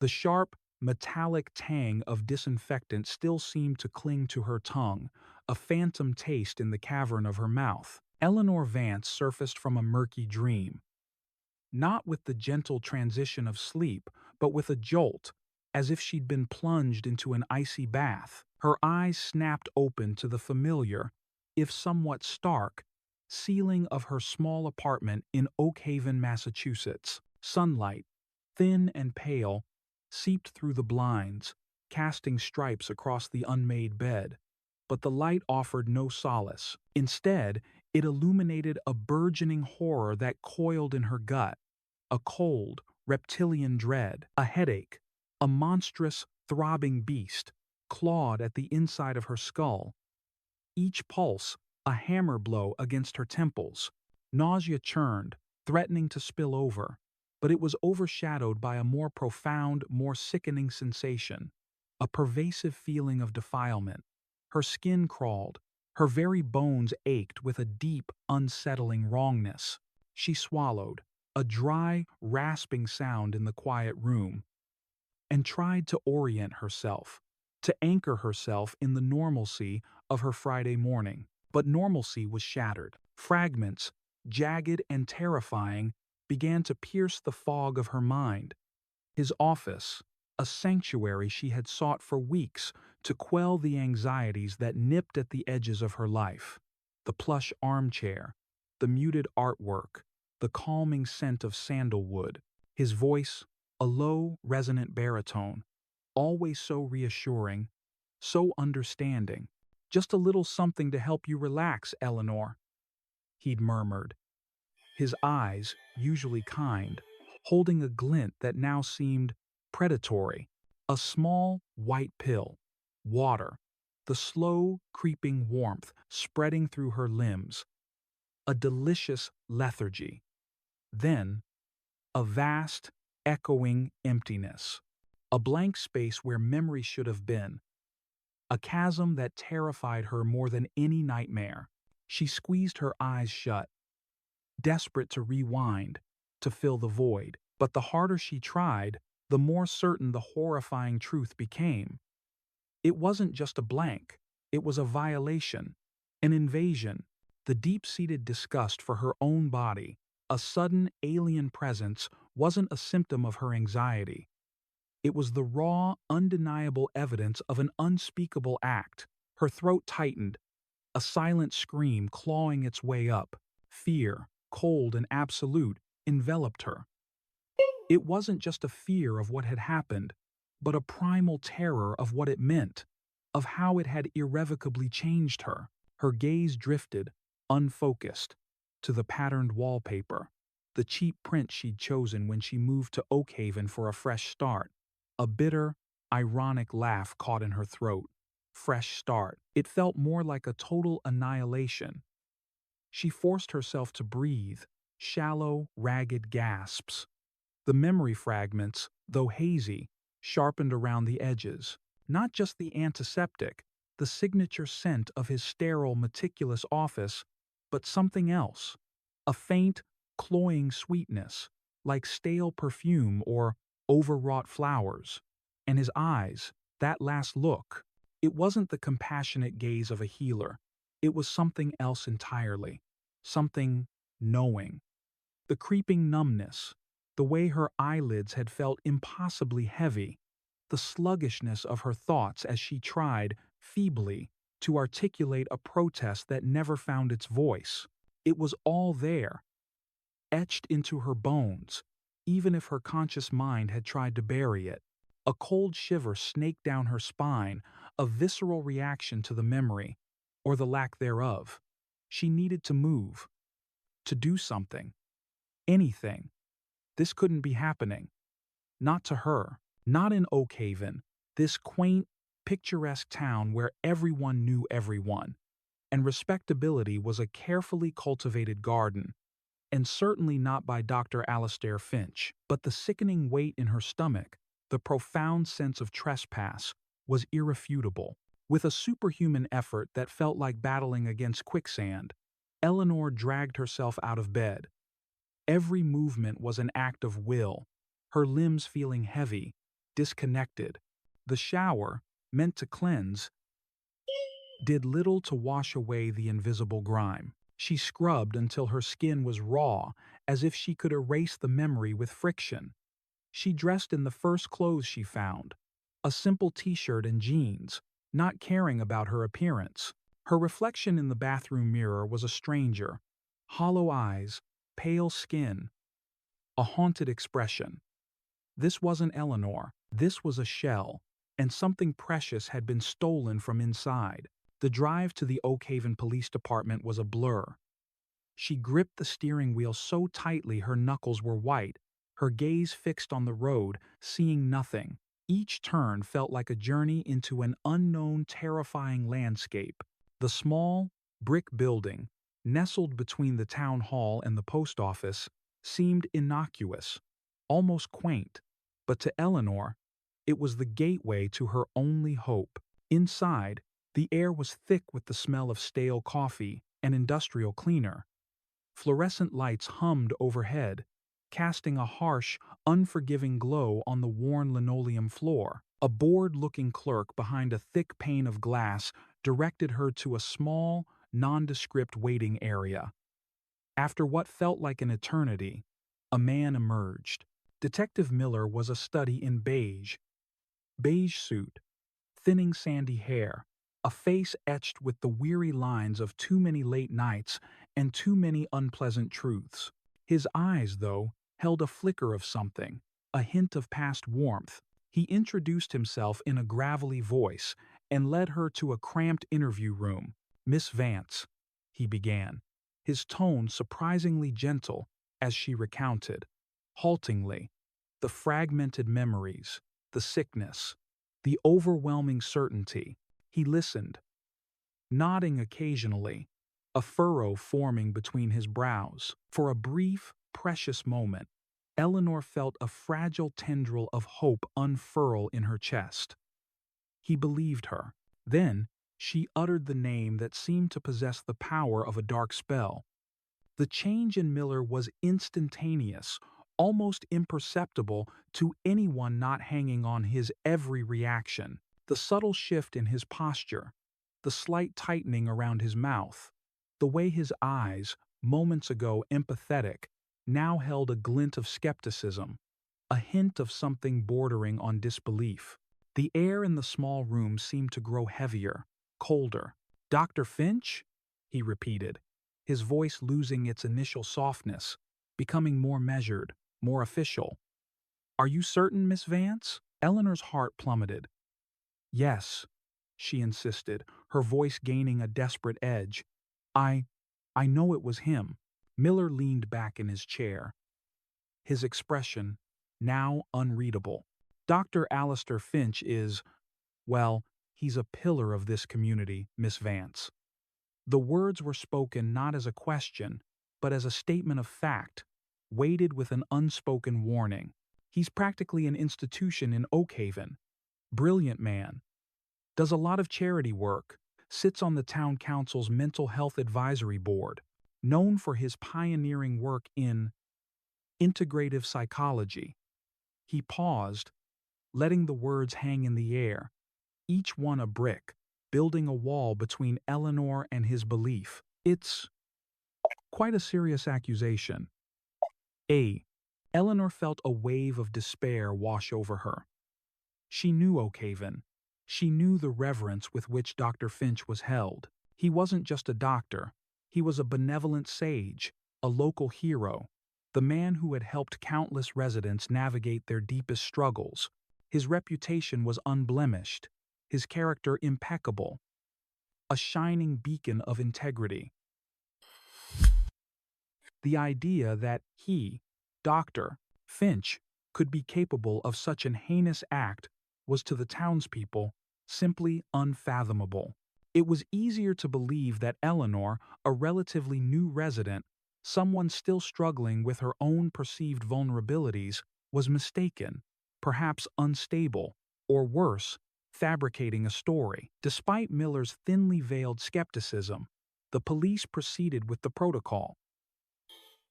The sharp, metallic tang of disinfectant still seemed to cling to her tongue, a phantom taste in the cavern of her mouth. Eleanor Vance surfaced from a murky dream, not with the gentle transition of sleep, but with a jolt, as if she'd been plunged into an icy bath. Her eyes snapped open to the familiar, if somewhat stark, ceiling of her small apartment in Oakhaven, Massachusetts. Sunlight, thin and pale, seeped through the blinds, casting stripes across the unmade bed. But the light offered no solace. Instead, it illuminated a burgeoning horror that coiled in her gut, a cold, reptilian dread, a headache, a monstrous, throbbing beast, clawed at the inside of her skull. Each pulse, a hammer blow against her temples. Nausea churned, threatening to spill over, but it was overshadowed by a more profound, more sickening sensation, a pervasive feeling of defilement. Her skin crawled, her very bones ached with a deep, unsettling wrongness. She swallowed, a dry, rasping sound in the quiet room, and tried to orient herself, to anchor herself in the normalcy of her Friday morning. But normalcy was shattered. Fragments, jagged and terrifying, began to pierce the fog of her mind. His office, a sanctuary she had sought for weeks to quell the anxieties that nipped at the edges of her life. The plush armchair, the muted artwork, the calming scent of sandalwood. His voice, a low, resonant baritone, always so reassuring, so understanding. "Just a little something to help you relax, Eleanor," he'd murmured, his eyes, usually kind, holding a glint that now seemed predatory. A small, white pill, water, the slow, creeping warmth spreading through her limbs, a delicious lethargy. Then, a vast, echoing emptiness, a blank space where memory should have been, a chasm that terrified her more than any nightmare. She squeezed her eyes shut, desperate to rewind, to fill the void. But the harder she tried, the more certain the horrifying truth became. It wasn't just a blank, it was a violation, an invasion, the deep-seated disgust for her own body. A sudden alien presence wasn't a symptom of her anxiety. It was the raw, undeniable evidence of an unspeakable act. Her throat tightened, a silent scream clawing its way up. Fear, cold and absolute, enveloped her. It wasn't just a fear of what had happened, but a primal terror of what it meant, of how it had irrevocably changed her. Her gaze drifted, unfocused, to the patterned wallpaper, the cheap print she'd chosen when she moved to Oakhaven for a fresh start. A bitter, ironic laugh caught in her throat. Fresh start. It felt more like a total annihilation. She forced herself to breathe, shallow, ragged gasps. The memory fragments, though hazy, sharpened around the edges. Not just the antiseptic, the signature scent of his sterile, meticulous office, but something else. A faint, cloying sweetness, like stale perfume or overwrought flowers. And his eyes, that last look, it wasn't the compassionate gaze of a healer. It was something else entirely. Something knowing. The creeping numbness, the way her eyelids had felt impossibly heavy, the sluggishness of her thoughts as she tried, feebly, to articulate a protest that never found its voice. It was all there, etched into her bones, even if her conscious mind had tried to bury it. A cold shiver snaked down her spine, a visceral reaction to the memory, or the lack thereof. She needed to move, to do something, anything. This couldn't be happening. Not to her, not in Oakhaven, this quaint, picturesque town where everyone knew everyone, and respectability was a carefully cultivated garden, and certainly not by Dr. Alastair Finch. But the sickening weight in her stomach, the profound sense of trespass, was irrefutable. With a superhuman effort that felt like battling against quicksand, Eleanor dragged herself out of bed. Every movement was an act of will, her limbs feeling heavy, disconnected. The shower, meant to cleanse, did little to wash away the invisible grime. She scrubbed until her skin was raw, as if she could erase the memory with friction. She dressed in the first clothes she found, a simple t-shirt and jeans, not caring about her appearance. Her reflection in the bathroom mirror was a stranger. Hollow eyes, pale skin, a haunted expression. This wasn't Eleanor, this was a shell, and something precious had been stolen from inside. The drive to the Oakhaven Police Department was a blur. She gripped the steering wheel so tightly her knuckles were white, her gaze fixed on the road, seeing nothing. Each turn felt like a journey into an unknown, terrifying landscape. The small, brick building, nestled between the town hall and the post office, seemed innocuous, almost quaint, but to Eleanor, it was the gateway to her only hope. Inside, the air was thick with the smell of stale coffee and industrial cleaner. Fluorescent lights hummed overhead, casting a harsh, unforgiving glow on the worn linoleum floor. A bored-looking clerk behind a thick pane of glass directed her to a small, nondescript waiting area. After what felt like an eternity, a man emerged. Detective Miller was a study in beige suit, thinning sandy hair, a face etched with the weary lines of too many late nights and too many unpleasant truths. His eyes, though, held a flicker of something, a hint of past warmth. He introduced himself in a gravelly voice and led her to a cramped interview room. "Miss Vance," he began, his tone surprisingly gentle as she recounted, haltingly, the fragmented memories, the sickness, the overwhelming certainty. He listened, nodding occasionally, a furrow forming between his brows. For a brief, precious moment, Eleanor felt a fragile tendril of hope unfurl in her chest. He believed her. Then, she uttered the name that seemed to possess the power of a dark spell. The change in Miller was instantaneous, almost imperceptible to anyone not hanging on his every reaction. The subtle shift in his posture, the slight tightening around his mouth, the way his eyes, moments ago empathetic, now held a glint of skepticism, a hint of something bordering on disbelief. The air in the small room seemed to grow heavier, colder. "Dr. Finch?" he repeated, his voice losing its initial softness, becoming more measured, more official. "Are you certain, Miss Vance?" Eleanor's heart plummeted. "Yes," she insisted, her voice gaining a desperate edge. I know it was him." Miller leaned back in his chair, his expression now unreadable. "Dr. Alistair Finch is, well, he's a pillar of this community, Miss Vance." The words were spoken not as a question, but as a statement of fact, weighted with an unspoken warning. "He's practically an institution in Oakhaven. Brilliant man. Does a lot of charity work. Sits on the town council's mental health advisory board. Known for his pioneering work in integrative psychology." He paused, letting the words hang in the air, each one a brick, building a wall between Eleanor and his belief. "It's quite a serious accusation." Eleanor felt a wave of despair wash over her. She knew Oakhaven. She knew the reverence with which Dr. Finch was held. He wasn't just a doctor. He was a benevolent sage, a local hero, the man who had helped countless residents navigate their deepest struggles. His reputation was unblemished, his character impeccable, a shining beacon of integrity. The idea that he, Dr. Finch, could be capable of such an heinous act was to the townspeople simply unfathomable. It was easier to believe that Eleanor, a relatively new resident, someone still struggling with her own perceived vulnerabilities, was mistaken, perhaps unstable, or worse, fabricating a story. Despite Miller's thinly veiled skepticism, the police proceeded with the protocol.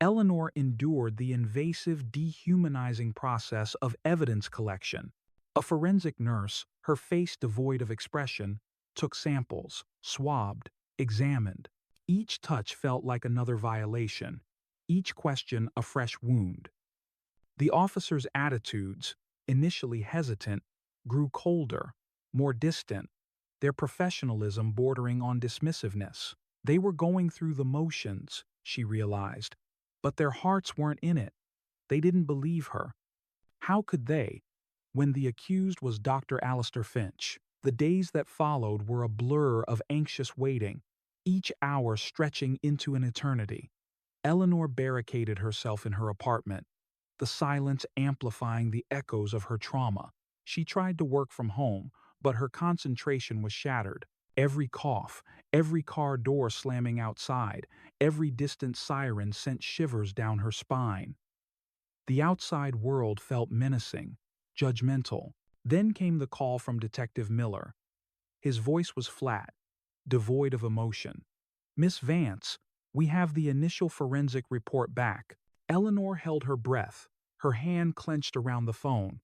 Eleanor endured the invasive, dehumanizing process of evidence collection. A forensic nurse, her face devoid of expression, took samples, swabbed, examined. Each touch felt like another violation, each question a fresh wound. The officers' attitudes, initially hesitant, grew colder, more distant, their professionalism bordering on dismissiveness. They were going through the motions, she realized, but their hearts weren't in it. They didn't believe her. How could they, when the accused was Dr. Alistair Finch? The days that followed were a blur of anxious waiting, each hour stretching into an eternity. Eleanor barricaded herself in her apartment, the silence amplifying the echoes of her trauma. She tried to work from home, but her concentration was shattered. Every cough, every car door slamming outside, every distant siren sent shivers down her spine. The outside world felt menacing, judgmental. Then came the call from Detective Miller. His voice was flat, devoid of emotion. "Miss Vance, we have the initial forensic report back." Eleanor held her breath, her hand clenched around the phone.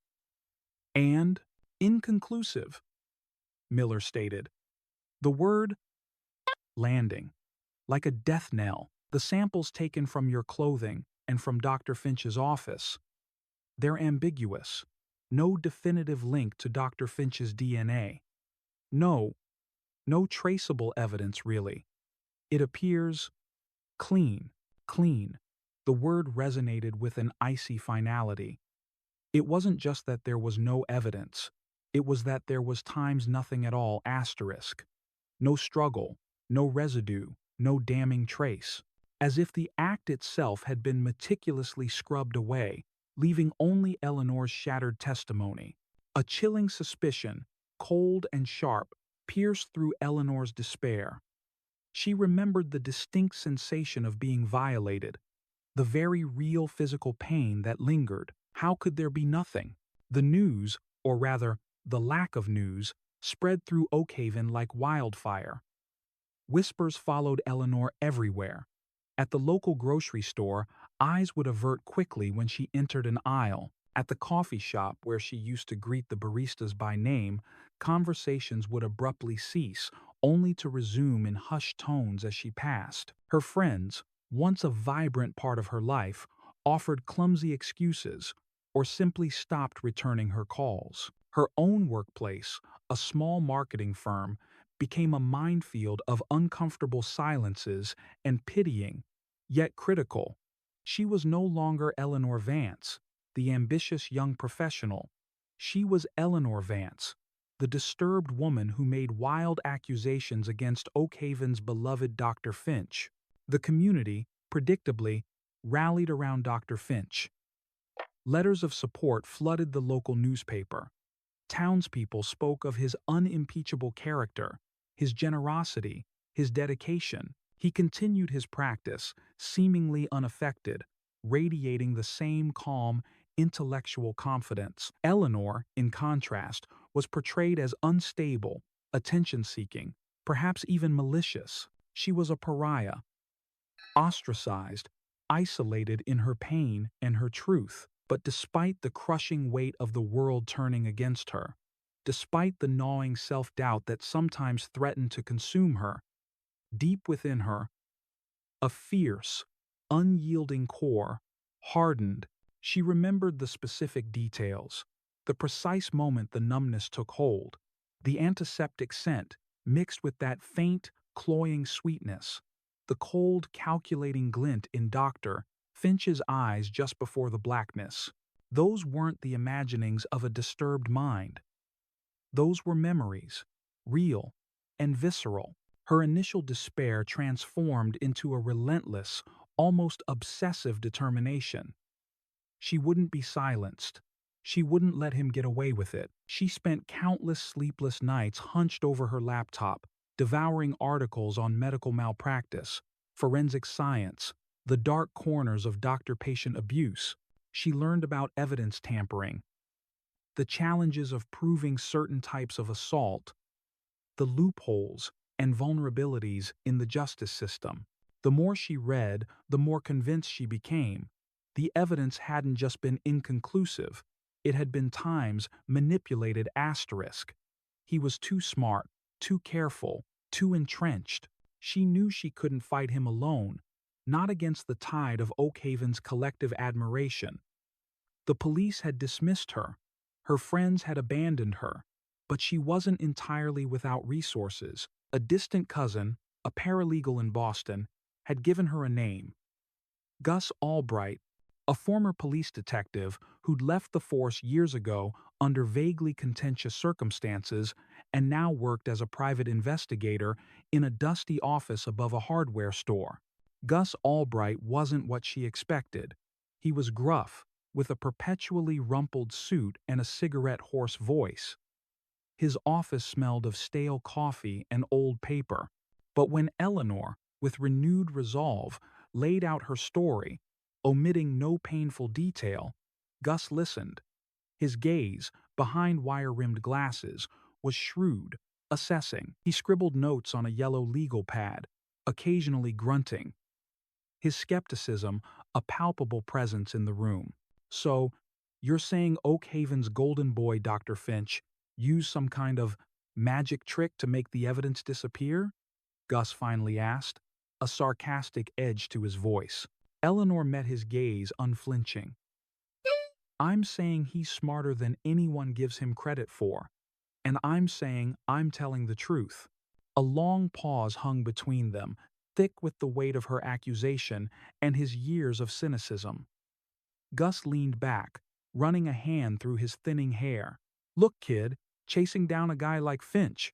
"And inconclusive," Miller stated. The word landing, like a death knell. The samples taken from your clothing and from Dr. Finch's office, they're ambiguous. No definitive link to Dr. Finch's DNA. No traceable evidence, really. It appears clean, clean. The word resonated with an icy finality. It wasn't just that there was no evidence. It was that there was times nothing at all, asterisk. No struggle, no residue, no damning trace. As if the act itself had been meticulously scrubbed away, leaving only Eleanor's shattered testimony. A chilling suspicion, cold and sharp, pierced through Eleanor's despair. She remembered the distinct sensation of being violated, the very real physical pain that lingered. How could there be nothing? The news, or rather, the lack of news, spread through Oakhaven like wildfire. Whispers followed Eleanor everywhere. At the local grocery store, eyes would avert quickly when she entered an aisle. At the coffee shop where she used to greet the baristas by name, conversations would abruptly cease, only to resume in hushed tones as she passed. Her friends, once a vibrant part of her life, offered clumsy excuses or simply stopped returning her calls. Her own workplace, a small marketing firm, became a minefield of uncomfortable silences and pitying, yet critical. She was no longer Eleanor Vance, the ambitious young professional. She was Eleanor Vance, the disturbed woman who made wild accusations against Oakhaven's beloved Dr. Finch. The community, predictably, rallied around Dr. Finch. Letters of support flooded the local newspaper. Townspeople spoke of his unimpeachable character, his generosity, his dedication. He continued his practice, seemingly unaffected, radiating the same calm, intellectual confidence. Eleanor, in contrast, was portrayed as unstable, attention-seeking, perhaps even malicious. She was a pariah, ostracized, isolated in her pain and her truth. But despite the crushing weight of the world turning against her, despite the gnawing self-doubt that sometimes threatened to consume her, deep within her, a fierce, unyielding core hardened. She remembered the specific details, the precise moment the numbness took hold, the antiseptic scent mixed with that faint, cloying sweetness, the cold, calculating glint in Dr. Finch's eyes just before the blackness. Those weren't the imaginings of a disturbed mind. Those were memories, real and visceral. Her initial despair transformed into a relentless, almost obsessive determination. She wouldn't be silenced. She wouldn't let him get away with it. She spent countless sleepless nights hunched over her laptop, devouring articles on medical malpractice, forensic science, the dark corners of doctor-patient abuse. She learned about evidence tampering, the challenges of proving certain types of assault, the loopholes and vulnerabilities in the justice system. The more she read, the more convinced she became. The evidence hadn't just been inconclusive, It had been times manipulated asterisk. He was too smart, too careful, too entrenched. She knew she couldn't fight him alone, not against the tide of Oakhaven's collective admiration. The police had dismissed her. Her friends had abandoned her. But she wasn't entirely without resources. A distant cousin, a paralegal in Boston, had given her a name. Gus Albright, a former police detective who'd left the force years ago under vaguely contentious circumstances and now worked as a private investigator in a dusty office above a hardware store. Gus Albright wasn't what she expected. He was gruff, with a perpetually rumpled suit and a cigarette-hoarse voice. His office smelled of stale coffee and old paper. But when Eleanor, with renewed resolve, laid out her story, omitting no painful detail, Gus listened. His gaze, behind wire-rimmed glasses, was shrewd, assessing. He scribbled notes on a yellow legal pad, occasionally grunting. His skepticism, a palpable presence in the room. "So, you're saying Oakhaven's golden boy, Dr. Finch, used some kind of magic trick to make the evidence disappear?" Gus finally asked, a sarcastic edge to his voice. Eleanor met his gaze unflinching. "I'm saying he's smarter than anyone gives him credit for, and I'm saying I'm telling the truth." A long pause hung between them, thick with the weight of her accusation and his years of cynicism. Gus leaned back, running a hand through his thinning hair. "Look, kid, chasing down a guy like Finch.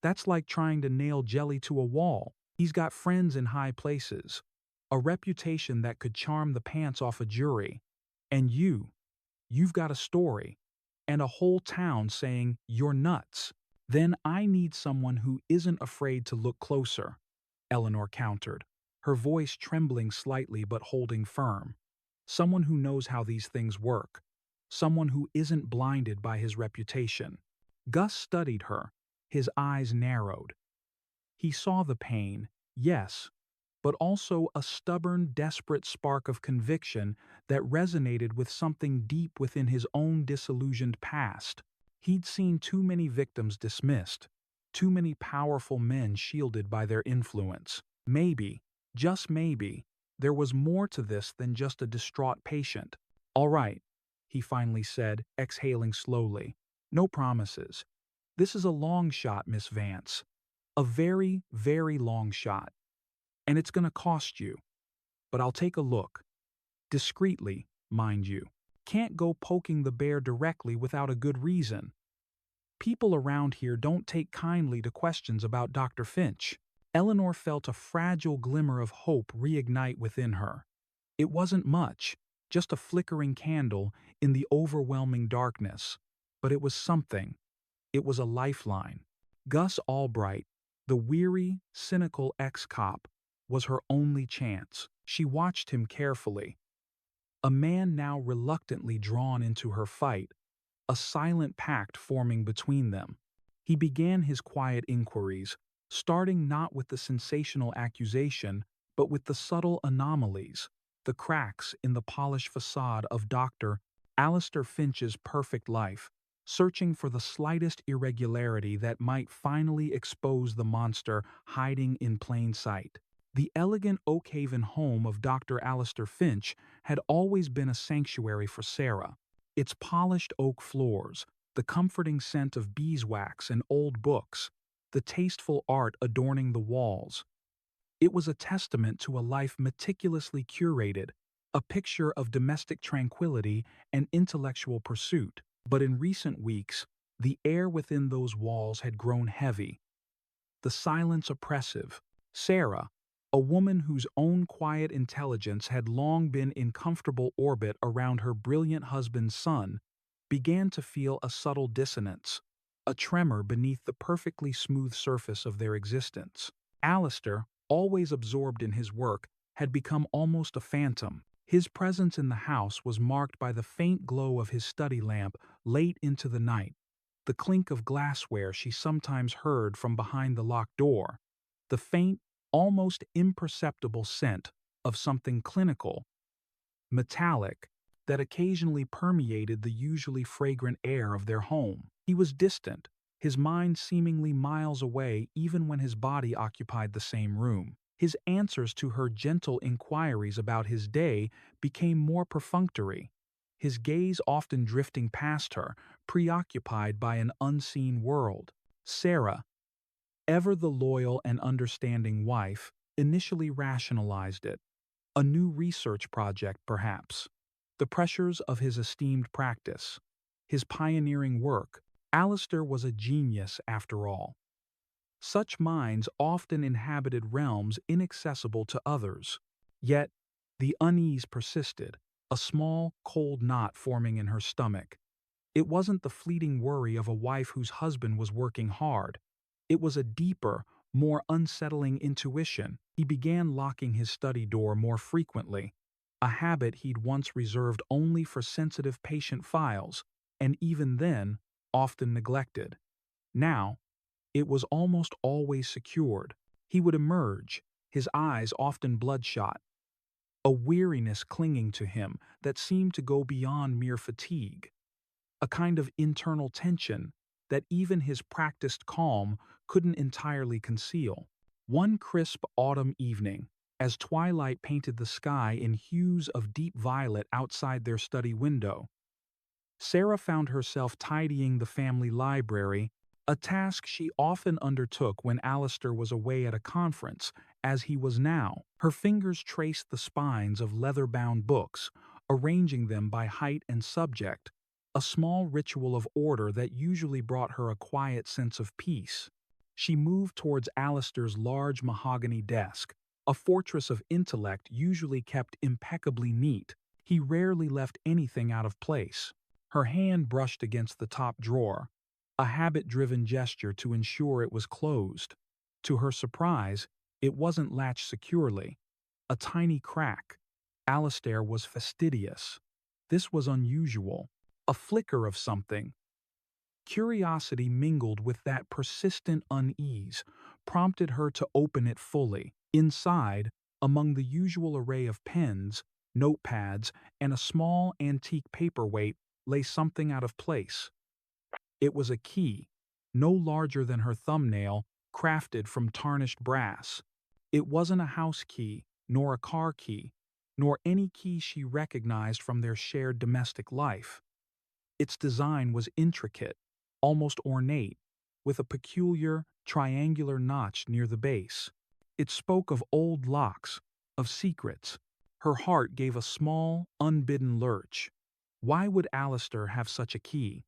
That's like trying to nail jelly to a wall. He's got friends in high places, a reputation that could charm the pants off a jury. And you've got a story, and a whole town saying you're nuts. Then I need someone who isn't afraid to look closer," Eleanor countered, her voice trembling slightly but holding firm. "Someone who knows how these things work. Someone who isn't blinded by his reputation." Gus studied her, his eyes narrowed. He saw the pain, yes, but also a stubborn, desperate spark of conviction that resonated with something deep within his own disillusioned past. He'd seen too many victims dismissed, too many powerful men shielded by their influence. Maybe, just maybe, there was more to this than just a distraught patient. "All right," he finally said, exhaling slowly. "No promises. This is a long shot, Miss Vance. A very, very long shot. And it's going to cost you. But I'll take a look. Discreetly, mind you. Can't go poking the bear directly without a good reason. People around here don't take kindly to questions about Dr. Finch." Eleanor felt a fragile glimmer of hope reignite within her. It wasn't much, just a flickering candle in the overwhelming darkness. But it was something. It was a lifeline. Gus Albright, the weary, cynical ex-cop, was her only chance. She watched him carefully. A man now reluctantly drawn into her fight, a silent pact forming between them. He began his quiet inquiries, starting not with the sensational accusation, but with the subtle anomalies, the cracks in the polished facade of Dr. Alistair Finch's perfect life, searching for the slightest irregularity that might finally expose the monster hiding in plain sight. The elegant Oakhaven home of Dr. Alistair Finch had always been a sanctuary for Sarah. Its polished oak floors, the comforting scent of beeswax and old books, the tasteful art adorning the walls. It was a testament to a life meticulously curated, a picture of domestic tranquility and intellectual pursuit. But in recent weeks, the air within those walls had grown heavy, the silence oppressive. Sarah, a woman whose own quiet intelligence had long been in comfortable orbit around her brilliant husband's son, began to feel a subtle dissonance, a tremor beneath the perfectly smooth surface of their existence. Alistair, always absorbed in his work, had become almost a phantom. His presence in the house was marked by the faint glow of his study lamp late into the night, the clink of glassware she sometimes heard from behind the locked door, the faint, almost imperceptible scent of something clinical, metallic, that occasionally permeated the usually fragrant air of their home. He was distant, his mind seemingly miles away even when his body occupied the same room. His answers to her gentle inquiries about his day became more perfunctory, his gaze often drifting past her, preoccupied by an unseen world. Sarah, ever the loyal and understanding wife, initially rationalized it. A new research project, perhaps. The pressures of his esteemed practice. His pioneering work. Alistair was a genius, after all. Such minds often inhabited realms inaccessible to others. Yet, the unease persisted, a small, cold knot forming in her stomach. It wasn't the fleeting worry of a wife whose husband was working hard. It was a deeper, more unsettling intuition. He began locking his study door more frequently, a habit he'd once reserved only for sensitive patient files, and even then, often neglected. Now, it was almost always secured. He would emerge, his eyes often bloodshot, a weariness clinging to him that seemed to go beyond mere fatigue, a kind of internal tension that even his practiced calm couldn't entirely conceal. One crisp autumn evening, as twilight painted the sky in hues of deep violet outside their study window, Sarah found herself tidying the family library, a task she often undertook when Alistair was away at a conference, as he was now. Her fingers traced the spines of leather-bound books, arranging them by height and subject, a small ritual of order that usually brought her a quiet sense of peace. She moved towards Alistair's large mahogany desk, a fortress of intellect usually kept impeccably neat. He rarely left anything out of place. Her hand brushed against the top drawer, a habit-driven gesture to ensure it was closed. To her surprise, it wasn't latched securely. A tiny crack. Alistair was fastidious. This was unusual. A flicker of something. Curiosity mingled with that persistent unease, prompted her to open it fully. Inside, among the usual array of pens, notepads, and a small antique paperweight, lay something out of place. It was a key, no larger than her thumbnail, crafted from tarnished brass. It wasn't a house key, nor a car key, nor any key she recognized from their shared domestic life. Its design was intricate, almost ornate, with a peculiar, triangular notch near the base. It spoke of old locks, of secrets. Her heart gave a small, unbidden lurch. Why would Alistair have such a key?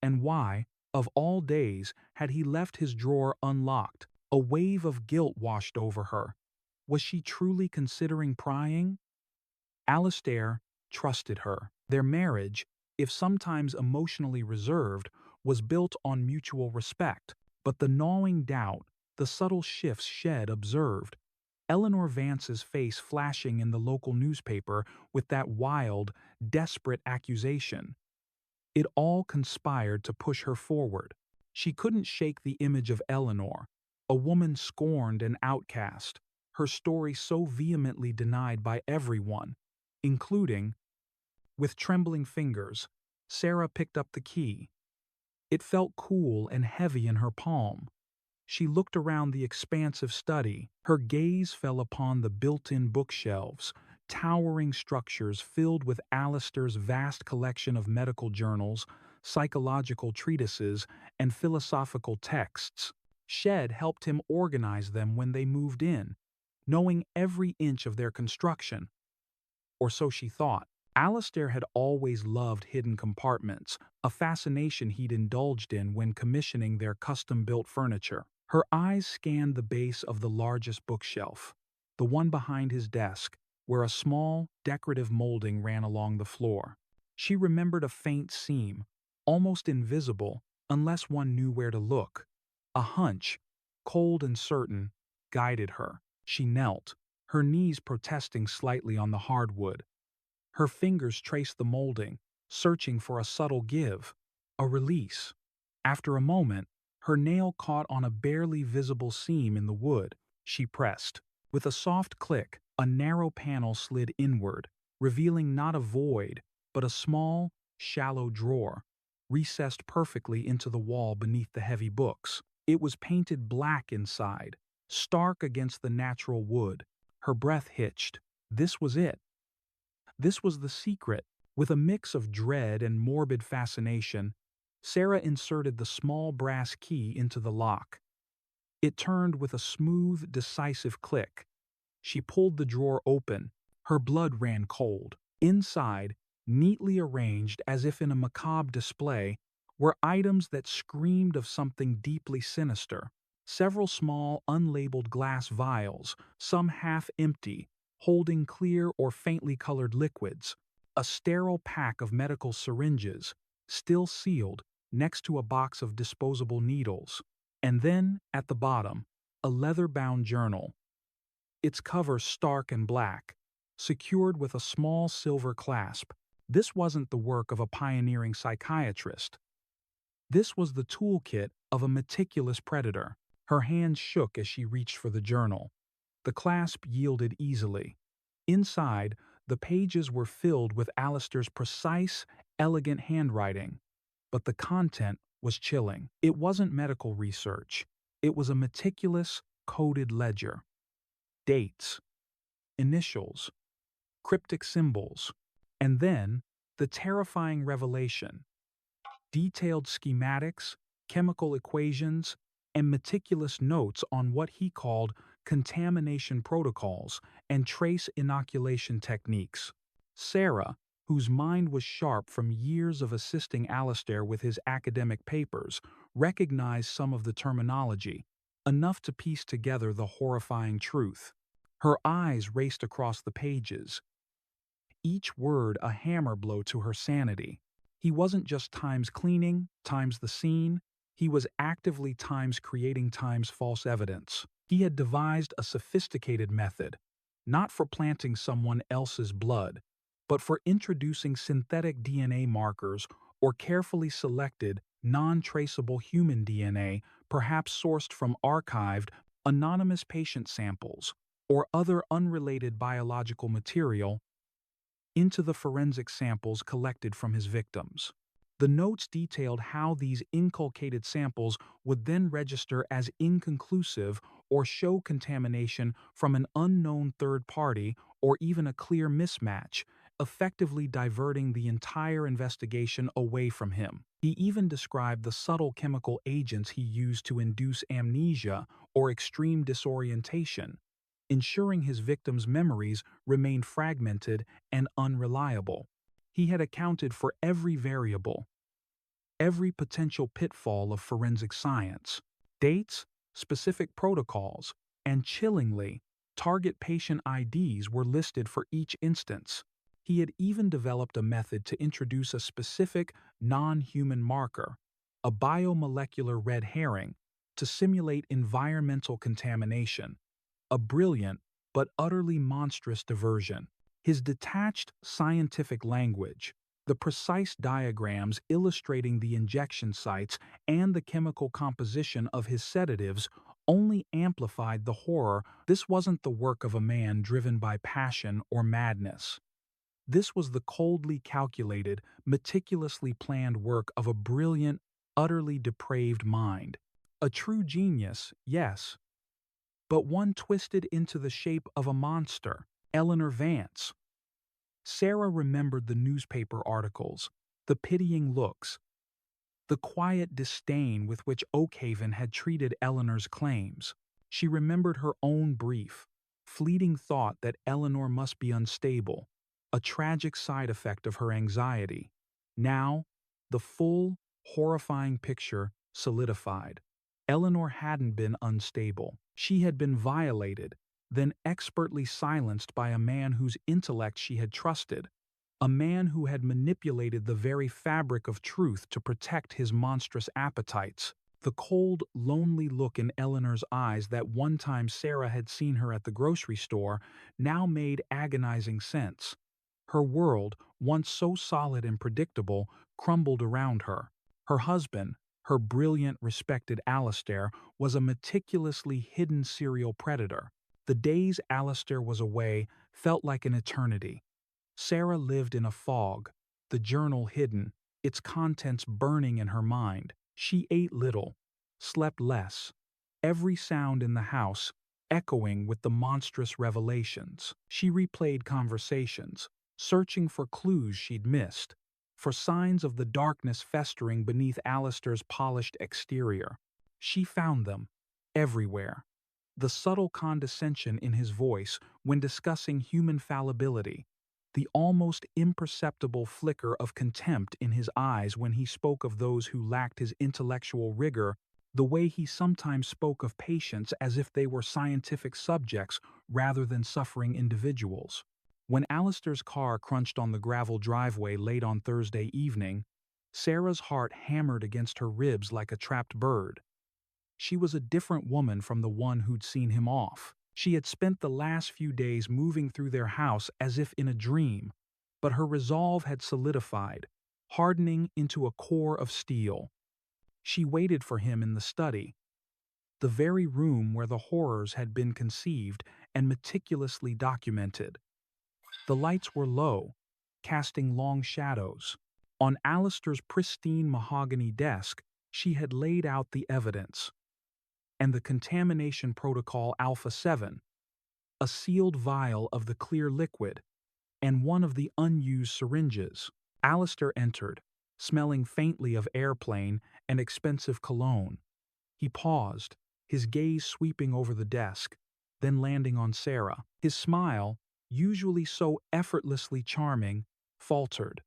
And why, of all days, had he left his drawer unlocked? A wave of guilt washed over her. Was she truly considering prying? Alistair trusted her. Their marriage, if sometimes emotionally reserved, was built on mutual respect, but the gnawing doubt, the subtle shifts Shed observed, Eleanor Vance's face flashing in the local newspaper with that wild, desperate accusation. It all conspired to push her forward. She couldn't shake the image of Eleanor, a woman scorned and outcast, her story so vehemently denied by everyone, including. With trembling fingers, Sarah picked up the key. It felt cool and heavy in her palm. She looked around the expansive study. Her gaze fell upon the built-in bookshelves, towering structures filled with Alistair's vast collection of medical journals, psychological treatises, and philosophical texts. Shed helped him organize them when they moved in, knowing every inch of their construction. Or so she thought. Alistair had always loved hidden compartments, a fascination he'd indulged in when commissioning their custom-built furniture. Her eyes scanned the base of the largest bookshelf, the one behind his desk, where a small, decorative molding ran along the floor. She remembered a faint seam, almost invisible unless one knew where to look. A hunch, cold and certain, guided her. She knelt, her knees protesting slightly on the hardwood. Her fingers traced the molding, searching for a subtle give, a release. After a moment, her nail caught on a barely visible seam in the wood. She pressed. With a soft click, a narrow panel slid inward, revealing not a void, but a small, shallow drawer, recessed perfectly into the wall beneath the heavy books. It was painted black inside, stark against the natural wood. Her breath hitched. This was it. This was the secret. With a mix of dread and morbid fascination, Sarah inserted the small brass key into the lock. It turned with a smooth, decisive click. She pulled the drawer open. Her blood ran cold. Inside, neatly arranged as if in a macabre display, were items that screamed of something deeply sinister. Several small, unlabeled glass vials, some half empty, holding clear or faintly colored liquids. A sterile pack of medical syringes, still sealed, next to a box of disposable needles. And then, at the bottom, a leather-bound journal, its cover stark and black, secured with a small silver clasp. This wasn't the work of a pioneering psychiatrist. This was the toolkit of a meticulous predator. Her hands shook as she reached for the journal. The clasp yielded easily. Inside, the pages were filled with Alistair's precise, elegant handwriting. But the content was chilling. It wasn't medical research. It was a meticulous, coded ledger. Dates, initials, cryptic symbols, and then the terrifying revelation: detailed schematics, chemical equations, and meticulous notes on what he called contamination protocols and trace inoculation techniques. Sarah, whose mind was sharp from years of assisting Alistair with his academic papers, recognized some of the terminology, enough to piece together the horrifying truth. Her eyes raced across the pages, each word a hammer blow to her sanity. He wasn't just times cleaning, times the scene, he was actively times creating times false evidence. He had devised a sophisticated method, not for planting someone else's blood, but for introducing synthetic DNA markers or carefully selected, non-traceable human DNA, perhaps sourced from archived, anonymous patient samples or other unrelated biological material, into the forensic samples collected from his victims. The notes detailed how these inculcated samples would then register as inconclusive or show contamination from an unknown third party or even a clear mismatch, effectively diverting the entire investigation away from him. He even described the subtle chemical agents he used to induce amnesia or extreme disorientation, ensuring his victims' memories remained fragmented and unreliable. He had accounted for every variable, every potential pitfall of forensic science: dates, specific protocols, and chillingly, target patient IDs were listed for each instance. He had even developed a method to introduce a specific, non-human marker, a biomolecular red herring, to simulate environmental contamination. A brilliant but utterly monstrous diversion. His detached scientific language, the precise diagrams illustrating the injection sites and the chemical composition of his sedatives, only amplified the horror. This wasn't the work of a man driven by passion or madness. This was the coldly calculated, meticulously planned work of a brilliant, utterly depraved mind. A true genius, yes, but one twisted into the shape of a monster. Eleanor Vance. Sarah remembered the newspaper articles, the pitying looks, the quiet disdain with which Oakhaven had treated Eleanor's claims. She remembered her own brief, fleeting thought that Eleanor must be unstable, a tragic side effect of her anxiety. Now, the full, horrifying picture solidified. Eleanor hadn't been unstable. She had been violated, then expertly silenced by a man whose intellect she had trusted, a man who had manipulated the very fabric of truth to protect his monstrous appetites. The cold, lonely look in Eleanor's eyes that one time Sarah had seen her at the grocery store now made agonizing sense. Her world, once so solid and predictable, crumbled around her. Her husband, her brilliant, respected Alistair, was a meticulously hidden serial predator. The days Alistair was away felt like an eternity. Sarah lived in a fog, the journal hidden, its contents burning in her mind. She ate little, slept less, every sound in the house echoing with the monstrous revelations. She replayed conversations, searching for clues she'd missed, for signs of the darkness festering beneath Alistair's polished exterior. She found them, everywhere. The subtle condescension in his voice when discussing human fallibility, the almost imperceptible flicker of contempt in his eyes when he spoke of those who lacked his intellectual rigor, the way he sometimes spoke of patients as if they were scientific subjects rather than suffering individuals. When Alistair's car crunched on the gravel driveway late on Thursday evening, Sarah's heart hammered against her ribs like a trapped bird. She was a different woman from the one who'd seen him off. She had spent the last few days moving through their house as if in a dream, but her resolve had solidified, hardening into a core of steel. She waited for him in the study, the very room where the horrors had been conceived and meticulously documented. The lights were low, casting long shadows. On Alistair's pristine mahogany desk, she had laid out the evidence and the contamination protocol Alpha 7, a sealed vial of the clear liquid, and one of the unused syringes. Alistair entered, smelling faintly of airplane and expensive cologne. He paused, his gaze sweeping over the desk, then landing on Sarah. His smile, usually so effortlessly charming, faltered.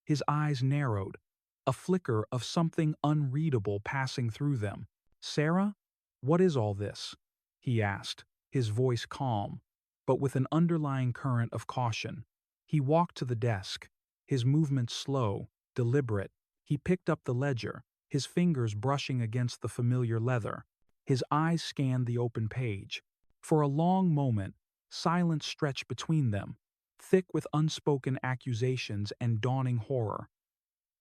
His eyes narrowed, a flicker of something unreadable passing through them. "Sarah, what is all this?" he asked, his voice calm, but with an underlying current of caution. He walked to the desk, his movements slow, deliberate. He picked up the ledger, his fingers brushing against the familiar leather. His eyes scanned the open page. For a long moment, silence stretched between them, thick with unspoken accusations and dawning horror.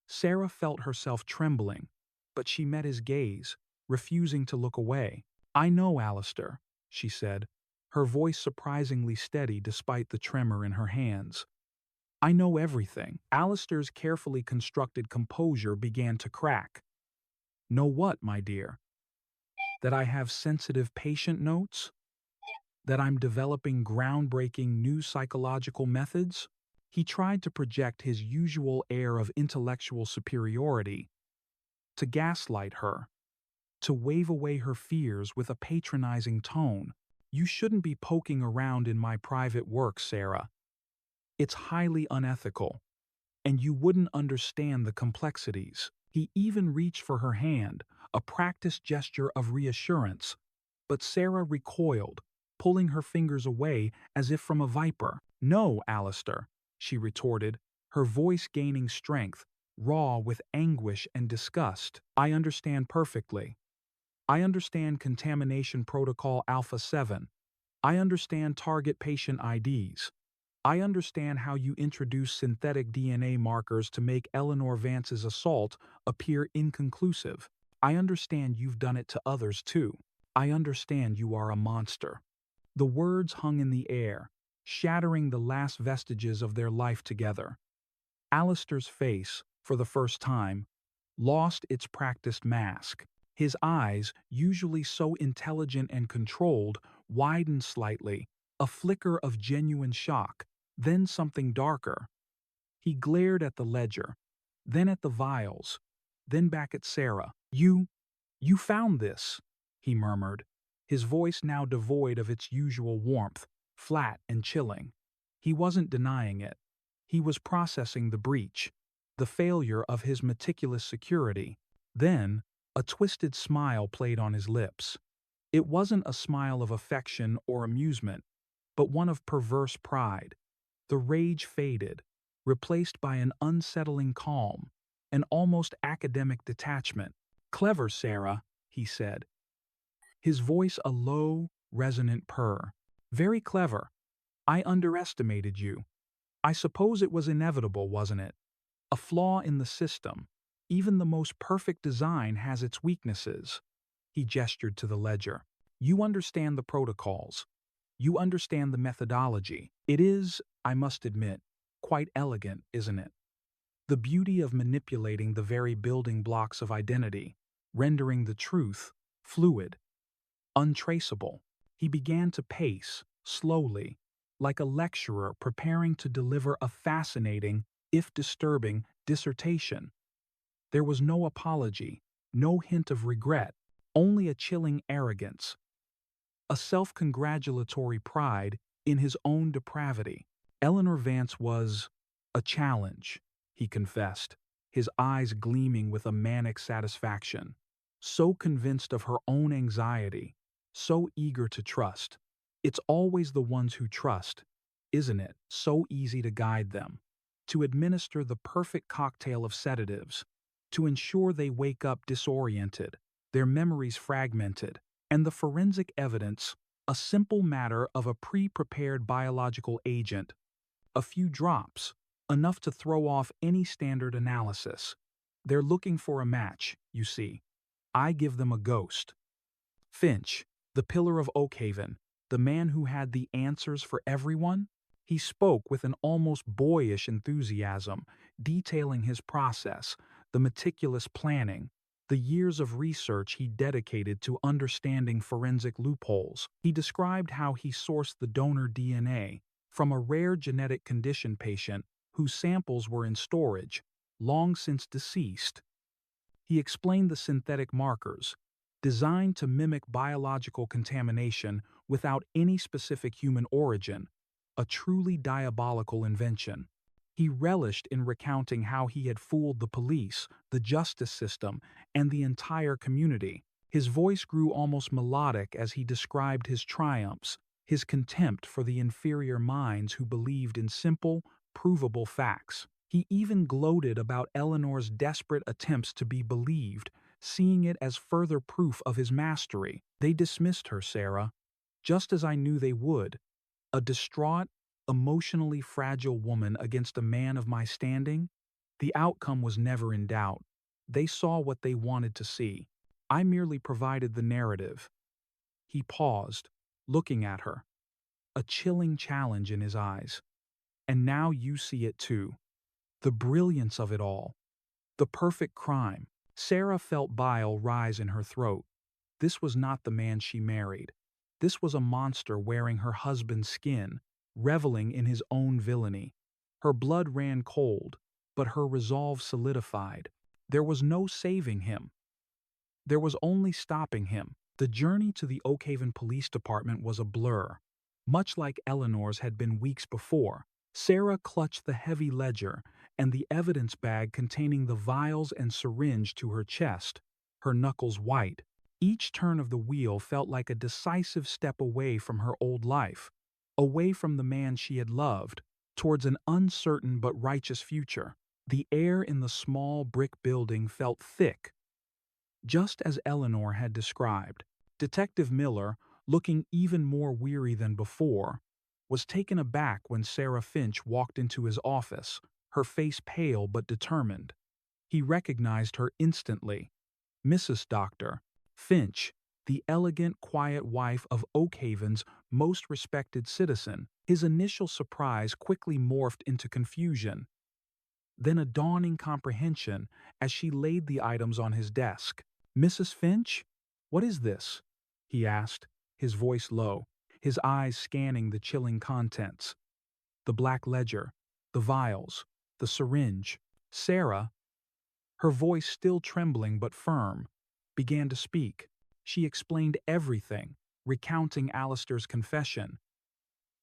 Sarah felt herself trembling, but she met his gaze, refusing to look away. "I know, Alistair," she said, her voice surprisingly steady despite the tremor in her hands. "I know everything." Alistair's carefully constructed composure began to crack. "Know what, my dear? That I have sensitive patient notes? That I'm developing groundbreaking new psychological methods?" He tried to project his usual air of intellectual superiority, to gaslight her, to wave away her fears with a patronizing tone. "You shouldn't be poking around in my private work, Sarah. It's highly unethical, and you wouldn't understand the complexities." He even reached for her hand, a practiced gesture of reassurance, but Sarah recoiled, pulling her fingers away as if from a viper. "No, Alistair," she retorted, her voice gaining strength, raw with anguish and disgust. "I understand perfectly. I understand contamination protocol Alpha 7. I understand target patient IDs. I understand how you introduce synthetic DNA markers to make Eleanor Vance's assault appear inconclusive. I understand you've done it to others too. I understand you are a monster." The words hung in the air, shattering the last vestiges of their life together. Alistair's face, for the first time, lost its practiced mask. His eyes, usually so intelligent and controlled, widened slightly, a flicker of genuine shock, then something darker. He glared at the ledger, then at the vials, then back at Sarah. You found this," he murmured, his voice now devoid of its usual warmth, flat and chilling. He wasn't denying it. He was processing the breach, the failure of his meticulous security. Then, a twisted smile played on his lips. It wasn't a smile of affection or amusement, but one of perverse pride. The rage faded, replaced by an unsettling calm, an almost academic detachment. "Clever, Sarah," he said, his voice a low, resonant purr. "Very clever. I underestimated you. I suppose it was inevitable, wasn't it? A flaw in the system. Even the most perfect design has its weaknesses." He gestured to the ledger. "You understand the protocols. You understand the methodology. It is, I must admit, quite elegant, isn't it? The beauty of manipulating the very building blocks of identity, rendering the truth fluid, untraceable. He began to pace, slowly, like a lecturer preparing to deliver a fascinating, if disturbing, dissertation. There was no apology, no hint of regret, only a chilling arrogance, a self-congratulatory pride in his own depravity. Eleanor Vance was a challenge, he confessed, his eyes gleaming with a manic satisfaction. So convinced of her own anxiety, so eager to trust. It's always the ones who trust, isn't it? So easy to guide them, to administer the perfect cocktail of sedatives, to ensure they wake up disoriented, their memories fragmented, and the forensic evidence a simple matter of a pre-prepared biological agent, a few drops, enough to throw off any standard analysis. They're looking for a match, you see. I give them a ghost. Finch, the pillar of Oakhaven, the man who had the answers for everyone? He spoke with an almost boyish enthusiasm, detailing his process, the meticulous planning, the years of research he dedicated to understanding forensic loopholes. He described how he sourced the donor DNA from a rare genetic condition patient whose samples were in storage, long since deceased. He explained the synthetic markers, designed to mimic biological contamination without any specific human origin, a truly diabolical invention. He relished in recounting how he had fooled the police, the justice system, and the entire community. His voice grew almost melodic as he described his triumphs, his contempt for the inferior minds who believed in simple, provable facts. He even gloated about Eleanor's desperate attempts to be believed, seeing it as further proof of his mastery. They dismissed her, Sarah, just as I knew they would. A distraught, emotionally fragile woman against a man of my standing? The outcome was never in doubt. They saw what they wanted to see. I merely provided the narrative. He paused, looking at her, a chilling challenge in his eyes. And now you see it too. The brilliance of it all. The perfect crime. Sarah felt bile rise in her throat. This was not the man she married. This was a monster wearing her husband's skin, reveling in his own villainy. Her blood ran cold, but her resolve solidified. There was no saving him. There was only stopping him. The journey to the Oakhaven Police Department was a blur. Much like Eleanor's had been weeks before, Sarah clutched the heavy ledger and the evidence bag containing the vials and syringe to her chest, her knuckles white. Each turn of the wheel felt like a decisive step away from her old life, away from the man she had loved, towards an uncertain but righteous future. The air in the small brick building felt thick, just as Eleanor had described. Detective Miller, looking even more weary than before, was taken aback when Sarah Finch walked into his office, her face pale but determined. He recognized her instantly. Mrs. Dr. Finch, the elegant, quiet wife of Oakhaven's most respected citizen. His initial surprise quickly morphed into confusion, then a dawning comprehension as she laid the items on his desk. "Mrs. Finch? What is this?" he asked, his voice low, his eyes scanning the chilling contents. The black ledger, the vials, the syringe. Sarah, her voice still trembling but firm, began to speak. She explained everything, recounting Alistair's confession,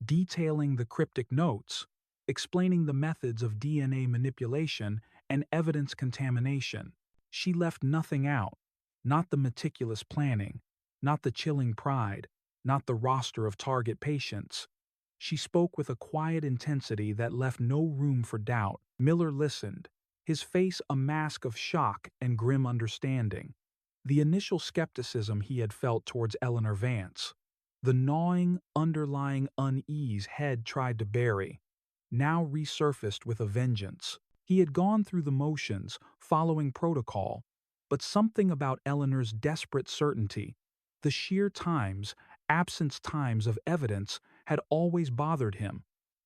detailing the cryptic notes, explaining the methods of DNA manipulation and evidence contamination. She left nothing out, not the meticulous planning, not the chilling pride, not the roster of target patients. She spoke with a quiet intensity that left no room for doubt. Miller listened, his face a mask of shock and grim understanding. The initial skepticism he had felt towards Eleanor Vance, the gnawing, underlying unease Head tried to bury, now resurfaced with a vengeance. He had gone through the motions, following protocol, but something about Eleanor's desperate certainty, the sheer absence times of evidence, had always bothered him.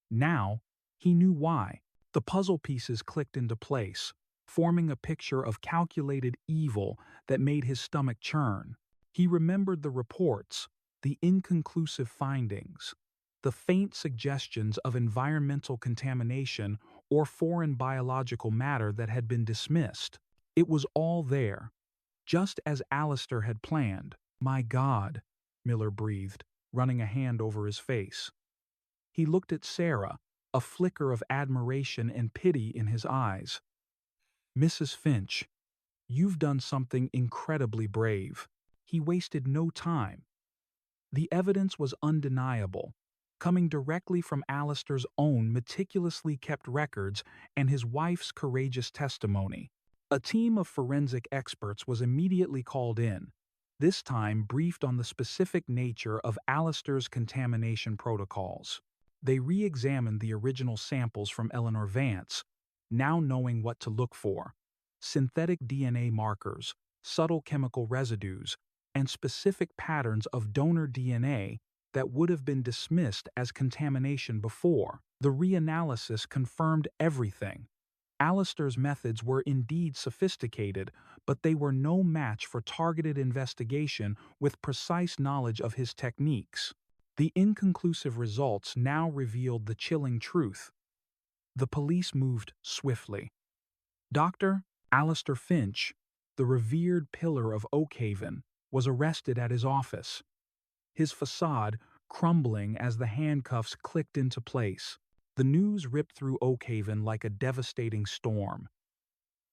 Now, he knew why. The puzzle pieces clicked into place, forming a picture of calculated evil that made his stomach churn. He remembered the reports, the inconclusive findings, the faint suggestions of environmental contamination or foreign biological matter that had been dismissed. It was all there, just as Alistair had planned. "My God," Miller breathed, running a hand over his face. He looked at Sarah, a flicker of admiration and pity in his eyes. "Mrs. Finch, you've done something incredibly brave." He wasted no time. The evidence was undeniable, coming directly from Alistair's own meticulously kept records and his wife's courageous testimony. A team of forensic experts was immediately called in, this time briefed on the specific nature of Alistair's contamination protocols. They re-examined the original samples from Eleanor Vance, now knowing what to look for: synthetic DNA markers, subtle chemical residues, and specific patterns of donor DNA that would have been dismissed as contamination before. The reanalysis confirmed everything. Alistair's methods were indeed sophisticated, but they were no match for targeted investigation with precise knowledge of his techniques. The inconclusive results now revealed the chilling truth. The police moved swiftly. Dr. Alistair Finch, the revered pillar of Oakhaven, was arrested at his office, his facade crumbling as the handcuffs clicked into place. The news ripped through Oakhaven like a devastating storm.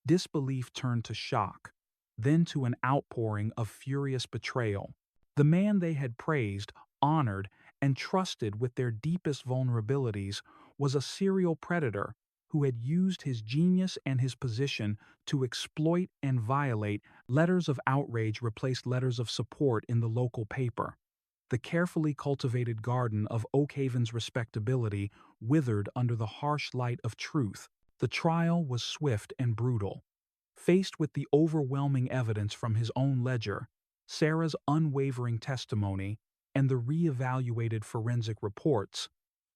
Disbelief turned to shock, then to an outpouring of furious betrayal. The man they had praised, honored, and trusted with their deepest vulnerabilities was a serial predator who had used his genius and his position to exploit and violate. Letters of outrage replaced letters of support in the local paper. The carefully cultivated garden of Oakhaven's respectability withered under the harsh light of truth. The trial was swift and brutal. Faced with the overwhelming evidence from his own ledger, Sarah's unwavering testimony, and the re-evaluated forensic reports,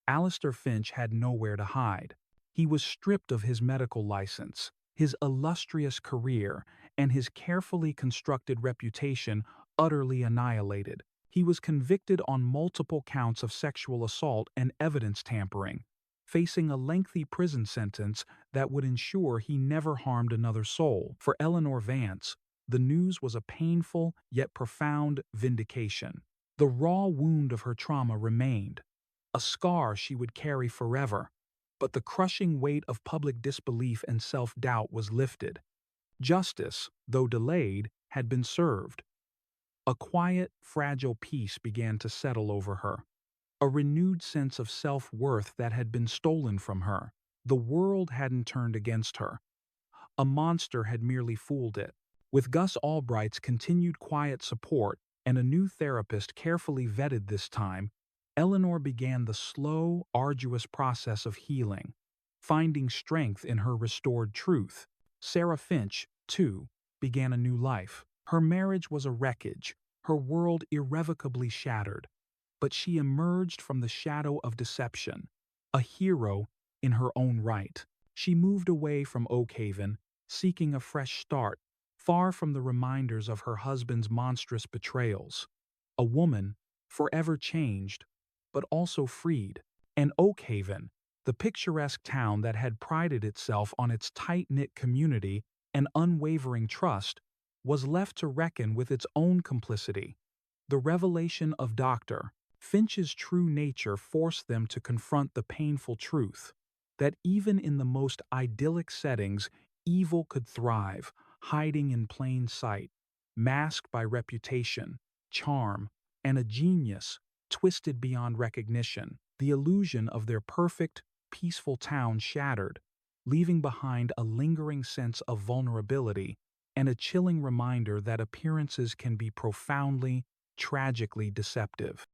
Alistair Finch had nowhere to hide. He was stripped of his medical license, his illustrious career, and his carefully constructed reputation utterly annihilated. He was convicted on multiple counts of sexual assault and evidence tampering, facing a lengthy prison sentence that would ensure he never harmed another soul. For Eleanor Vance, the news was a painful yet profound vindication. The raw wound of her trauma remained, a scar she would carry forever, but the crushing weight of public disbelief and self-doubt was lifted. Justice, though delayed, had been served. A quiet, fragile peace began to settle over her, a renewed sense of self-worth that had been stolen from her. The world hadn't turned against her. A monster had merely fooled it. With Gus Albright's continued quiet support and a new therapist carefully vetted this time, Eleanor began the slow, arduous process of healing, finding strength in her restored truth. Sarah Finch, too, began a new life. Her marriage was a wreckage, her world irrevocably shattered, but she emerged from the shadow of deception, a hero in her own right. She moved away from Oakhaven, seeking a fresh start, far from the reminders of her husband's monstrous betrayals. A woman, forever changed, but also freed. And Oakhaven, the picturesque town that had prided itself on its tight-knit community and unwavering trust, was left to reckon with its own complicity. The revelation of Dr. Finch's true nature forced them to confront the painful truth that even in the most idyllic settings, evil could thrive, hiding in plain sight, masked by reputation, charm, and a genius twisted beyond recognition. The illusion of their perfect, peaceful town shattered, leaving behind a lingering sense of vulnerability and a chilling reminder that appearances can be profoundly, tragically deceptive.